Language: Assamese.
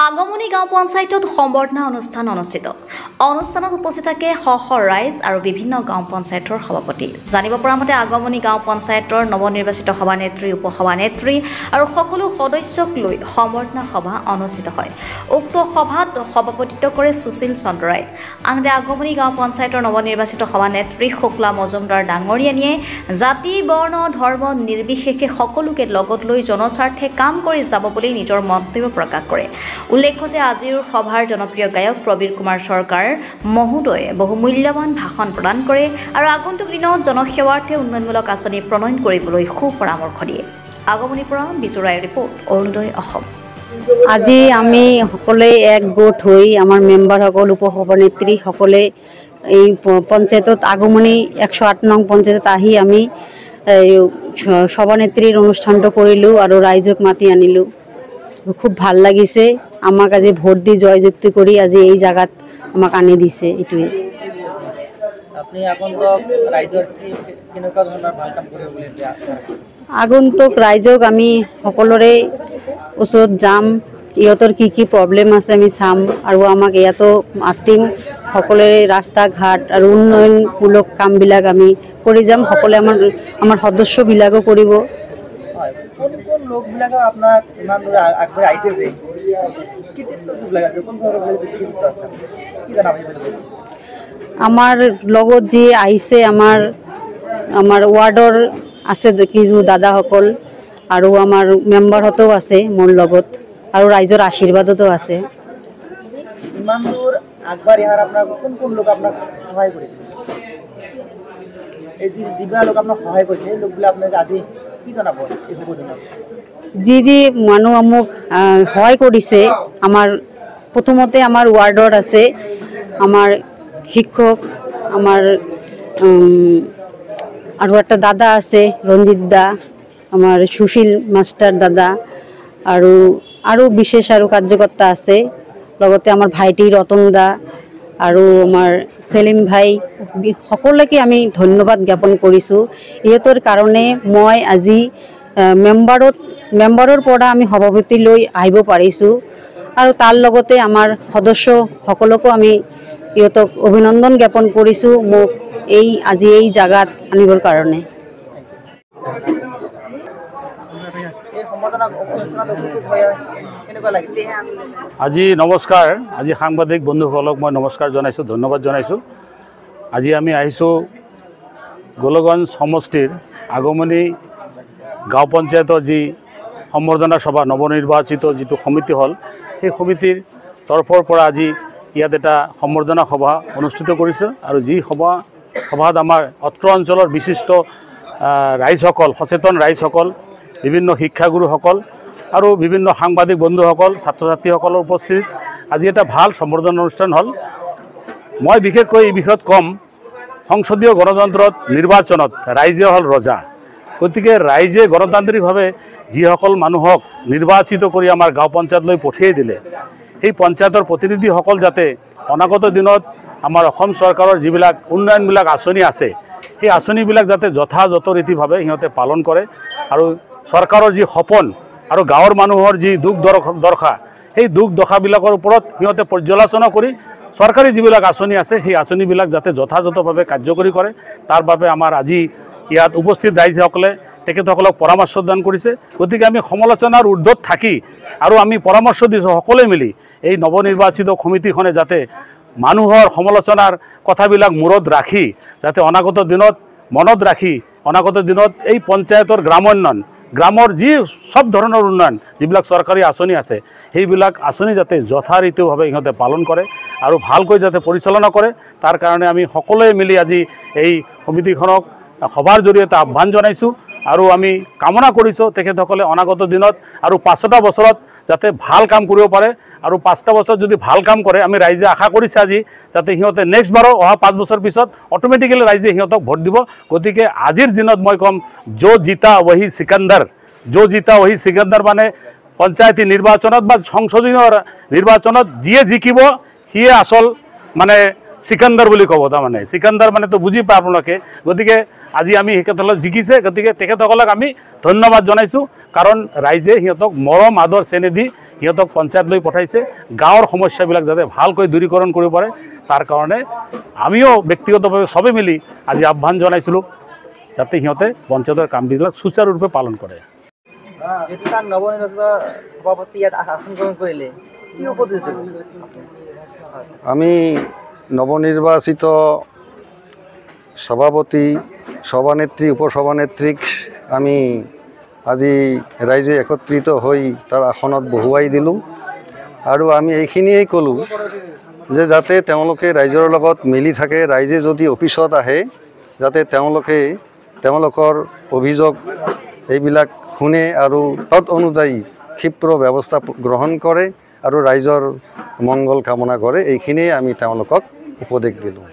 আগমনী গাঁও পঞ্চায়তত সম্বৰ্ধনা অনুষ্ঠান অনুষ্ঠিত। অনুষ্ঠানত উপস্থিত থাকে ৰাইজ আৰু বিভিন্ন গাঁও পঞ্চায়তৰ সভাপতি। জানিব পৰা মতে আগমনী গাঁও পঞ্চায়তৰ নৱনিৰ্বাচিত সভানেত্ৰী, উপসভানেত্ৰী আৰু সকলো সদস্যক লৈ সম্বৰ্ধনা সভা অনুষ্ঠিত হয়। উক্ত সভাত সভাপতিত্ব কৰে সুশীল চন্দ্ৰাই। আনহাতে আগমনী গাঁও পঞ্চায়তৰ নৱনিৰ্বাচিত সভানেত্ৰী শুক্লা মজুমদাৰ ডাঙৰীয়ানীয়ে জাতি, বৰ্ণ, ধৰ্ম নিৰ্বিশেষে সকলোকে লগত লৈ জনস্বাৰ্থে কাম কৰি যাব বুলি নিজৰ মন্তব্য প্ৰকাশ কৰে। উল্লেখ্য যে আজিৰ সভাৰ জনপ্ৰিয় গায়ক প্ৰবীৰ কুমাৰ চৰকাৰ মহোদয়ে বহু মূল্যৱান ভাষণ প্ৰদান কৰে আৰু আগন্তুক দিনত জনসেৱাৰ্থে উন্নয়নমূলক আঁচনি প্ৰণয়ন কৰিবলৈ সুপৰামৰ্শ দিয়ে। আগমনীৰ পৰা বিজু ৰায়ৰ ৰিপৰ্ট, অৰুণোদয় অসম। আজি আমি সকলোৱে একগোট হৈ আমাৰ মেম্বাৰসকল, উপসভানেত্ৰীসকলে এই পঞ্চায়তত আগমনী 108 নং পঞ্চায়তত আহি আমি সভানেত্ৰীৰ অনুষ্ঠানটো কৰিলোঁ আৰু ৰাইজক মাতি আনিলোঁ। খুব ভাল লাগিছে। আমাক আজি ভোট দি জয়যুক্তি কৰি আজি এই জায়গাত আমাক আনি দিছে। এইটোৱে আগন্তুক ৰাইজক আমি সকলোৰে ওচৰত যাম, ইহঁতৰ কি কি প্ৰব্লেম আছে আমি চাম আৰু আমাক ইয়াতো মাতিম। সকলোৰে ৰাস্তা ঘাট আৰু উন্নয়নমূলক কামবিলাক আমি কৰি যাম। সকলোৱে আমাৰ সদস্যবিলাকো কৰিব। আমাৰ লগত যি আহিছে, আমাৰ ৱাৰ্ডৰ আছে কিছু দাদাসকল আৰু আমাৰ মেম্বাৰহঁতেও আছে মোৰ লগত আৰু ৰাইজৰ আশীৰ্বাদতো আছে। ইমান দূৰ আগবাঢ়ি অহাৰ আপোনাক কোন লোক আপোনাক সহায় কৰিছে? এই যিবিলাক লোক আপোনাক সহায় কৰিছে সেই লোকবিলাক আপোনাক আজি কি জনাব এই শুভ দিনত? যি মানুহ মোক সহায় কৰিছে, প্ৰথমতে আমাৰ ৱাৰ্ডত আছে আমাৰ শিক্ষক, আমাৰ আৰু এটা দাদা আছে ৰঞ্জিত দা, আমাৰ সুশীল মাষ্টাৰ দাদা আৰু বিশেষ আৰু কাৰ্যকৰ্তা আছে। লগতে আমাৰ ভাইটি ৰতন দা আৰু আমাৰ সেলিম ভাই, সকলোকে আমি ধন্যবাদ জ্ঞাপন কৰিছোঁ। ইহঁতৰ কাৰণে মই আজি মেম্বাৰৰ পৰা আমি সভাপতি লৈ আহিব পাৰিছোঁ আৰু তাৰ লগতে আমাৰ সদস্য সকলকো আমি ইহঁতক অভিনন্দন জ্ঞাপন কৰিছোঁ মোক আজি এই জাগাত আনিবৰ কাৰণে। আজি নমস্কাৰ। আজি সাংবাদিক বন্ধুসকলক মই নমস্কাৰ জনাইছোঁ, ধন্যবাদ জনাইছোঁ। আজি আমি আহিছোঁ গোলগঞ্জ সমষ্টিৰ আগমনী গাঁও পঞ্চায়তৰ যি সম্বৰ্ধনা সভা, নৱনিৰ্বাচিত যিটো সমিতি হ'ল, সেই সমিতিৰ তৰফৰ পৰা আজি ইয়াত এটা সম্বৰ্ধনা সভা অনুষ্ঠিত কৰিছে আৰু যি সভাত আমাৰ অত্ৰ অঞ্চলৰ বিশিষ্ট ৰাইজসকল, সচেতন ৰাইজসকল, বিভিন্ন শিক্ষাগুৰুসকল আৰু বিভিন্ন সাংবাদিক বন্ধুসকল, ছাত্ৰ ছাত্ৰীসকলৰ উপস্থিত আজি এটা ভাল সম্বৰ্ধনা অনুষ্ঠান হ'ল। মই বিশেষকৈ এই বিষয়ত ক'ম, সংসদীয় গণতন্ত্ৰত নিৰ্বাচনত ৰাইজে হ'ল ৰজা। গতিকে ৰাইজে গণতান্ত্ৰিকভাৱে যিসকল মানুহক নিৰ্বাচিত কৰি আমাৰ গাঁও পঞ্চায়তলৈ পঠিয়াই দিলে, সেই পঞ্চায়তৰ প্ৰতিনিধিসকল যাতে অনাগত দিনত আমাৰ অসম চৰকাৰৰ যিবিলাক উন্নয়নবিলাক আঁচনি আছে, সেই আঁচনিবিলাক যাতে যথাযথ ৰীতিভাৱে সিহঁতে পালন কৰে আৰু চৰকাৰৰ যি সপোন আৰু গাঁৱৰ মানুহৰ যি দুখ দৰ্শা, সেই দুখ দশাবিলাকৰ ওপৰত সিহঁতে পৰ্যালোচনা কৰি চৰকাৰী যিবিলাক আঁচনি আছে সেই আঁচনিবিলাক যাতে যথাযথভাৱে কাৰ্যকৰী কৰে, তাৰ বাবে আমাৰ আজি ইয়াত উপস্থিত ৰাইজসকলে তেখেতসকলক পৰামৰ্শ দান কৰিছে। গতিকে আমি সমালোচনাৰ ঊৰ্ধত থাকি আৰু আমি পৰামৰ্শ দিছোঁ সকলোৱে মিলি এই নৱনিৰ্বাচিত সমিতিখনে যাতে মানুহৰ সমালোচনাৰ কথাবিলাক মূৰত ৰাখি যাতে অনাগত দিনত এই পঞ্চায়তৰ গ্ৰামৰ যি সব ধৰণৰ উন্নয়ন যিবিলাক চৰকাৰী আঁচনি আছে, সেইবিলাক আঁচনি যাতে যথাৰীতিভাৱে সিহঁতে পালন কৰে আৰু ভালকৈ যাতে পৰিচালনা কৰে, তাৰ কাৰণে আমি সকলোৱে মিলি আজি এই সমিতিখনক সভাৰ জৰিয়তে আহ্বান জনাইছোঁ আৰু আমি কামনা কৰিছোঁ তেখেতসকলে অনাগত দিনত আৰু 5টা বছৰত যাতে ভাল কাম কৰিব পাৰে আৰু 5টা বছৰত যদি ভাল কাম কৰে, আমি ৰাইজে আশা কৰিছে আজি যাতে সিহঁতে নেক্সট বাৰো অহা 5 বছৰ পিছত অট'মেটিকেলি ৰাইজে সিহঁতক ভোট দিব। গতিকে আজিৰ দিনত মই ক'ম, যো জিতা ৱহি সিকান্দাৰ মানে পঞ্চায়তী নিৰ্বাচনত বা সংসদীয় নিৰ্বাচনত যিয়ে জিকিব সিয়ে আচল মানে সিকান্দাৰ বুলি ক'ব। তাৰমানে সিকান্দাৰ মানে তো বুজি পায় আপোনালোকে। গতিকে আজি আমি তেখেতসকলক জিকিছে, গতিকে তেখেতসকলক আমি ধন্যবাদ জনাইছোঁ কাৰণ ৰাইজে সিহঁতক মৰম আদৰ চেনে দি সিহঁতক পঞ্চায়তলৈ পঠাইছে গাঁৱৰ সমস্যাবিলাক যাতে ভালকৈ দূৰীকৰণ কৰিব পাৰে তাৰ কাৰণে আমিও ব্যক্তিগতভাৱে চবে মিলি আজি আহ্বান জনাইছিলোঁ যাতে সিহঁতে পঞ্চায়তৰ কামবিলাক সুচাৰুৰূপে পালন কৰে। এতিয়া নৱনিৰ্বাচিত সভাপতি ইয়াত আসন গ্ৰহণ কৰিলে কি উপদেশ দিব? আমি নৱনিৰ্বাচিত সভাপতি সভানেত্ৰী উপসভানেত্ৰীক আমি আজি ৰাইজে একত্ৰিত হৈ তাৰ আসনত বহুৱাই দিলোঁ আৰু আমি এইখিনিয়েই ক'লোঁ যে যাতে তেওঁলোকে ৰাইজৰ লগত মিলি থাকে, ৰাইজে যদি অফিচত আহে যাতে তেওঁলোকৰ অভিযোগ এইবিলাক শুনে আৰু তদ অনুযায়ী ক্ষীপ্ৰ ব্যৱস্থা গ্ৰহণ কৰে আৰু ৰাইজৰ মংগল কামনা কৰে। এইখিনিয়ে আমি তেওঁলোকক উপদেশ দিলোঁ।